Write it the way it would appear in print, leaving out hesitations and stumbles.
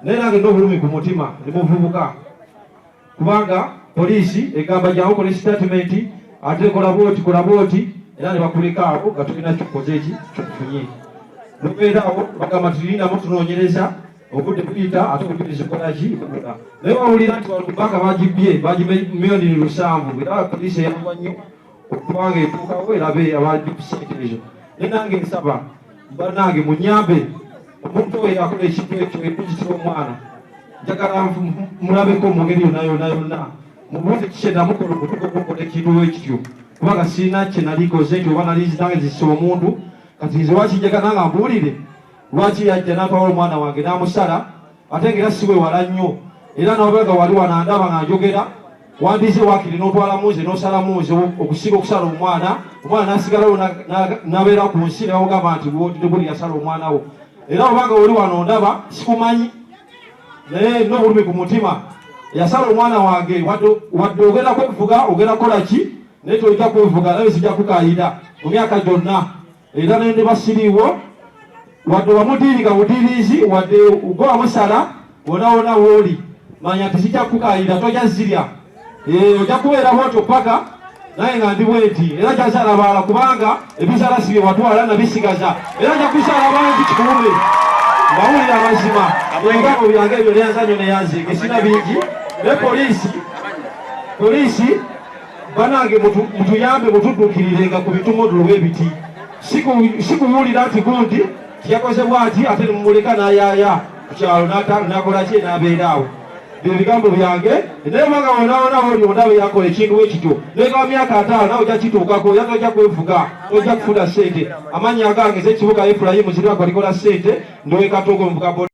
nera ngendo bulumi ku mutima ndimuvubuka kubanga polisi egamba jawo kole statement ate kola boti era ne bakuleka abo gatulina kikoze eki kyokufunye nobeera abo bagamba tulina mu tunoonyereza obudde buyita ate okubiriza kolaki naye wawulira nti banka bagibye miliyoni 7 era polisi eyamba nnyo okubanga etuukawo erabe abagipusente ezo naye nange nsaba banange munyambe omuntu oyo akola ekintu ekyo ekuzitira omwana njagala mulabeko mu ngeri yonna mubuuze kikyenda mukola omutuko okukola ekintu ekityo kubanga sirina kyenalikoze nti oba nange zisa omuntu kati nze wakinjagala nga mbuulire lwaki yajja n'apawo omwana wange n'amusala ate ngera siwe wala nnyo era nobega wali wanandaba nga njogera wandize wakiri n'otwala muze n'osala muze okusiga okusala omwana n'asigalawo n'abeera ku nsi nebamugamba nti buli yasala omwana wo era obanga oli wano ndaba sikumanyi naye n'obulumi ku mutima yasala omwana wange wadde ogenda kwevuga ogenda kukolaki naye tojja kwevuga naye sijja kukayira mu myaka gyonna era nende basiriiwo wadde wamudiiriga budiriizi wadde ugoba musala wona wooli manya nti sijja kukayira tojja zirya ojja kubeera bwotyo paka naye nga ndi bweti era kyasala bala kubanga ebisala sibye watwala nabisigaza era nja kusala bangi kikuume ngawulira amazima ebigambo byange ebyo neyanzanyo neyanzike sina bingi ne polisi banange mutuyambe mutuddukirirenga ku bitumudulu bwebiti sikuwulira nti gundi tiyakoze bwati ate nemumuleka n'ayaaya ku kyalo nakolaki n'abeeraawo bye bigambo byange naye banga wonawona oli ondabe yakola ekintu ekityo neka myaka 5 nawe ojja kituukako era tojja kwevuga tojja kufuna ssente amannya gange z'ekibuga Efulayimu zirwa kwalikola ssente ndowe katogo muvuga